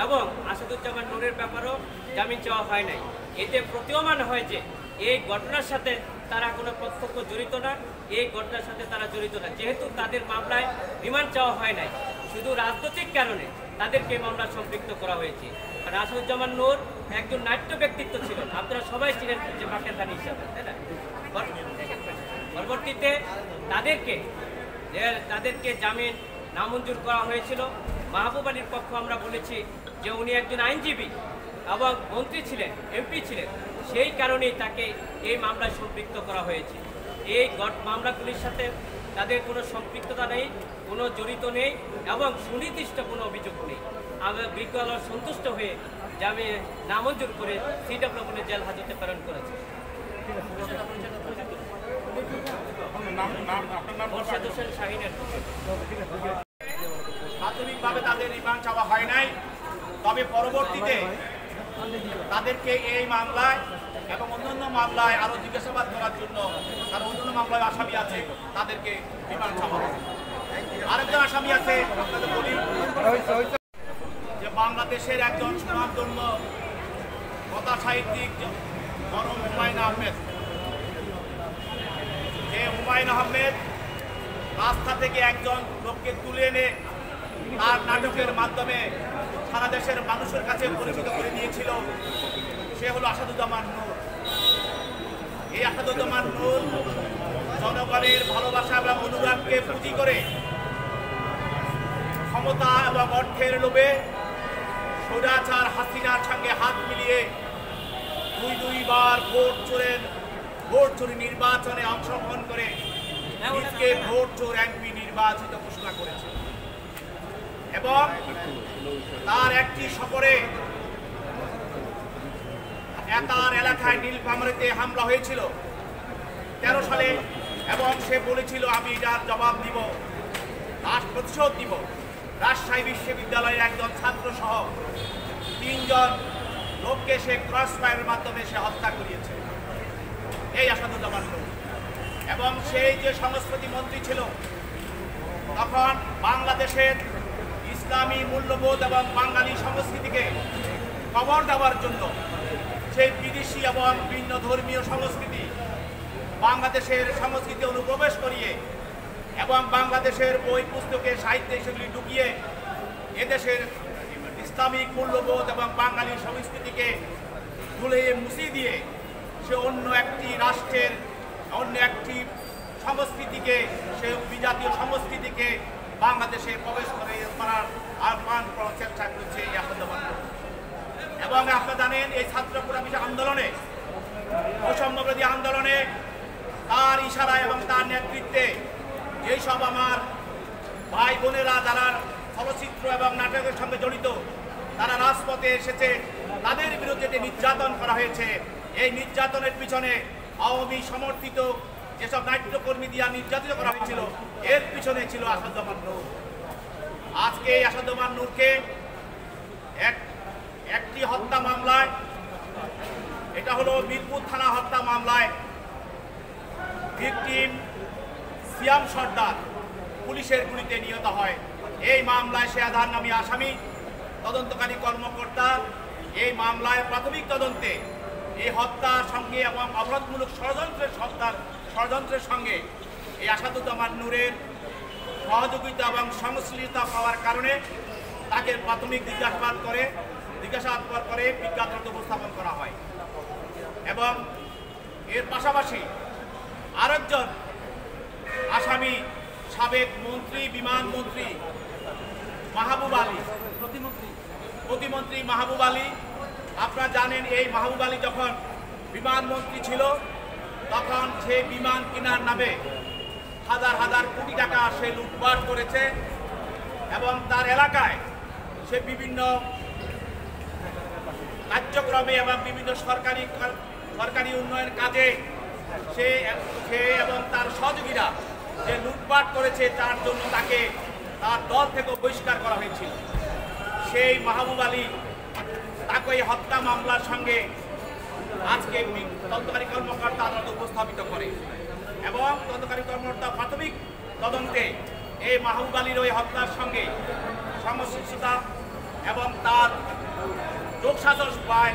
এবং আসাদুজ্জামান নূরের ব্যাপারেও জামিন চাওয়া হয় নাই। এতে প্রতীয়মান হয় যে এই ঘটনার সাথে তারা কোনো প্রত্যক্ষ জড়িত না, এই ঘটনার সাথে তারা জড়িত না। যেহেতু তাদের মামলায় রিমান্ড চাওয়া হয় নাই, শুধু রাজনৈতিক কারণে তাদেরকে মামলা সম্পৃক্ত করা হয়েছে। আর আসাদুজ্জামান নূর একজন নাট্য ব্যক্তিত্ব ছিলেন, আপনারা সবাই ছিলেন যে পাকিস্তানি হিসাবে, তাই না? পরবর্তীতে তাদেরকে জামিন নামঞ্জুর করা হয়েছিল। মাহবুব আলীর পক্ষ আমরা বলেছি যে উনি একজন আইনজীবী এবং মন্ত্রী ছিলেন, এমপি ছিলেন, সেই কারণেই তাকে এই মামলায় সম্পৃক্ত করা হয়েছে। এই মামলাগুলির সাথে তাদের কোনো সম্পৃক্ততা নেই, কোনো জড়িত নেই এবং সুনির্দিষ্ট কোনো অভিযোগ নেই। আমরা বিজ্ঞ আদালত সন্তুষ্ট হয়ে জামিন নামঞ্জুর করে সিডব্লিউ জেল হাজতে প্রেরণ করেছে। প্রাথমিকভাবে তাদের রিমান্ড চাওয়া হয় নাই, তবে পরবর্তীতে তাদেরকে এই মামলায় এবং অন্যান্য মামলায় আরো জিজ্ঞাসাবাদ করার জন্য, কারণ অন্যান্য মামলায় আসামি আছে, তাদেরকে রিমান্ড চাওয়া হয়। আরেকজন আসামি আছে, আপনাদের বলি যে বাংলাদেশের একজন সুনামধন্য কথা সাহিত্যিক মরহুম হুমায়ুন আহমেদ। যে হুমায়ুন আহমেদ রাস্তা থেকে একজন লোককে তুলে এনে তার নাটকের মাধ্যমে সারা দেশের মানুষের কাছে পরিচিত করে দিয়েছিল, সে হলো আসাদুজ্জামান নূর। এই আসাদুজ্জামান নূর জনগণের ভালোবাসা এবং অনুরাগকে পুঁজি করে ক্ষমতা এবং অর্থের লোভে স্বৈরাচার হাসিনার সঙ্গে হাত মিলিয়ে দুইবার ভোট চুরি নির্বাচনে অংশগ্রহণ করে নিজকে ভোট চোর এমপি নির্বাচিত ঘোষণা করেছে এবং তার একটি সফরে তার এলাকায় নীলফামারীতে হামলা হয়েছিল 13 সালে এবং সে বলেছিল আমি এটার জবাব দিব, প্রতিশোধ দিব। রাজশাহী বিশ্ববিদ্যালয়ের একজন ছাত্র সহ 3 জন লোককে সে ক্রস ফায়ারের মাধ্যমে সে হত্যা করিয়েছে, এই আসাদুজ্জামান নূর। এবং সেই যে সংস্কৃতি মন্ত্রী ছিল, তখন বাংলাদেশের ইসলামী মূল্যবোধ এবং বাঙালি সংস্কৃতিকে কবর দেওয়ার জন্য সেই বিদেশি এবং ভিন্ন ধর্মীয় সংস্কৃতি বাংলাদেশের সংস্কৃতি অনুপ্রবেশ করিয়ে এবং বাংলাদেশের বই পুস্তকে সাহিত্যে সেগুলি ঢুকিয়ে এদেশের ইসলামিক মূল্যবোধ এবং বাঙালি সংস্কৃতিকে ধুলিয়ে মুছিয়ে দিয়ে সে অন্য একটি রাষ্ট্রের অন্য একটি সংস্কৃতিকে, সে বিজাতীয় সংস্কৃতিকে বাংলাদেশে প্রবেশ করার আহ্বান করার চেষ্টা করছে এই আসাদুজ্জামান নূর। এবং আপনারা জানেন এই ছাত্র পুরাবিষয় আন্দোলনে, বৈষম্যবিরোধী আন্দোলনে তার ইশারায় এবং তার নেতৃত্বে যেসব আমার ভাই বোনেরা যারা চলচ্চিত্র এবং নাটকের সঙ্গে জড়িত তারা রাজপথে এসেছে, তাদের বিরুদ্ধে যে নির্যাতন করা হয়েছে, এই নির্যাতনের পিছনে আওয়ামী সমর্থিত যেসব নাট্যকর্মী দিয়া নির্যাতিত করা হয়েছিল, এর পিছনে ছিল আসাদুজ্জামান নূর। আজকে এই আসাদুজ্জামান নূরকে একটি হত্যা মামলায়, এটা হলো মিরপুর থানা হত্যা মামলায় ভিকটিম সিয়াম সর্দার পুলিশের গুলিতে নিহত হয়। এই মামলায় সে আধার নামী আসামি, তদন্তকারী কর্মকর্তা এই মামলায় প্রাথমিক তদন্তে এই হত্যার সঙ্গে এবং অপরাধমূলক ষড়যন্ত্রের সঙ্গে এই আসাদুজ্জামান নূরের সহযোগিতা এবং সংশ্লিষ্টতা পাওয়ার কারণে তাকে প্রাথমিক জিজ্ঞাসাবাদ করে বিজ্ঞাপন উপস্থাপন করা হয়। এবং এর পাশাপাশি আরেকজন আসামি সাবেক মন্ত্রী, বিমান মন্ত্রী মাহবুব আলী, প্রতিমন্ত্রী মাহবুব আলী। আপনারা জানেন এই মাহবুব আলী যখন বিমান মন্ত্রী ছিল তখন সে বিমান কেনার নামে হাজার হাজার কোটি টাকা সে লুটপাট করেছে এবং তার এলাকায় সে বিভিন্ন কার্যক্রমে এবং বিভিন্ন সরকারি উন্নয়ন কাজে সে এবং তার সহযোগীরা যে লুটপাট করেছে তার জন্য তাকে তার দল থেকে বহিষ্কার করা হয়েছিল। সেই মাহবুব আলী তাকে এই হত্যা মামলার সঙ্গে আজকে তদন্তকারী কর্মকর্তা আদালতে উপস্থাপিত করে এবং তদন্তকারী কর্মকর্তা প্রাথমিক তদন্তে এই মাহবুব আলীর ওই হত্যার সঙ্গে সংশ্লিষ্টতা এবং তার যোগসাজশ পায়,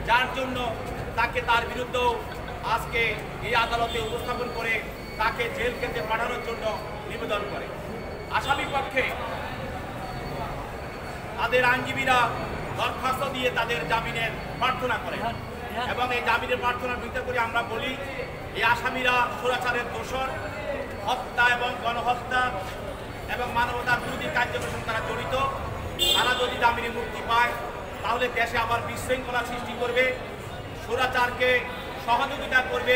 যার জন্য তাকে তার বিরুদ্ধেও আজকে এই আদালতে উপস্থাপন করে তাকে জেল কেন্দ্রে পাঠানোর জন্য নিবেদন করে। আসামি পক্ষে তাদের আইনজীবীরা দরখাস্ত দিয়ে তাদের জামিনের প্রার্থনা করে এবং এই জামিনের প্রার্থনার ভিতর করে আমরা বলি এই আসামিরা স্বৈরাচারের দোষর, হত্যা এবং গণহত্যা এবং মানবতার বিরোধী কার্যক্রমের সঙ্গে তারা জড়িত। তারা যদি জামিনে মুক্তি পায় তাহলে দেশে আবার বিশৃঙ্খলা সৃষ্টি করবে, স্বৈরাচারকে সহযোগিতা করবে,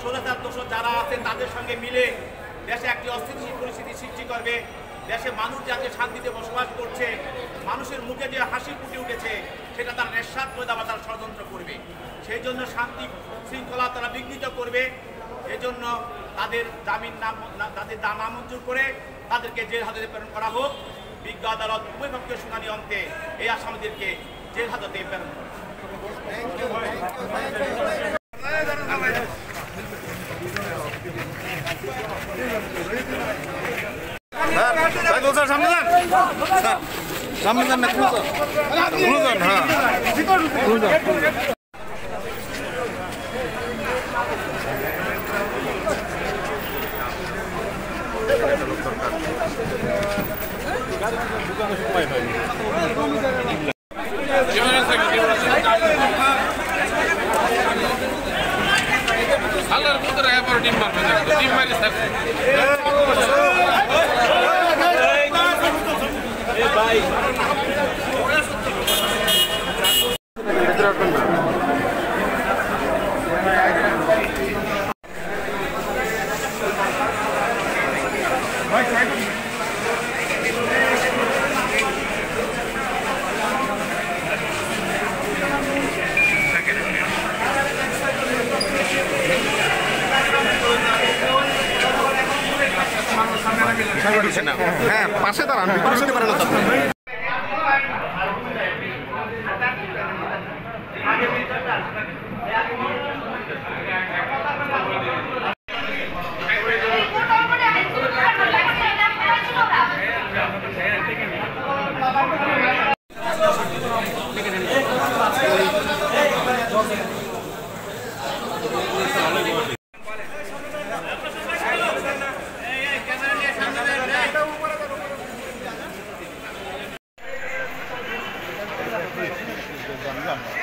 স্বৈরাচার দোষর যারা আছে তাদের সঙ্গে মিলে দেশে একটি অস্থিতিশীল পরিস্থিতি সৃষ্টি করবে। দেশে মানুষ যাতে শান্তিতে বসবাস করছে, মানুষের মুখে যে হাসি ফুটে উঠেছে সেটা তারা নিঃস্বাদ করে দেওয়া তারা ষড়যন্ত্র করবে। সেই জন্য শান্তি শৃঙ্খলা তারা বিঘ্নিত করবে। এজন্য তাদের জামিন নামঞ্জুর করে তাদেরকে জেল হাজতে প্রেরণ করা হোক। বিজ্ঞ আদালত উভয়পক্ষের শুনানি অন্তে এই আসামিদেরকে জেল হাজতে প্রেরণ করে। সামনে যান না, হ্যাঁ আল্লাহর পুত্র এবার ডিম মারবে না, ডিম মারিস থাকবে। ভাই হ্যাঁ পাশে দাঁড়ান, ভিতরে যেতে পারেন না। জানি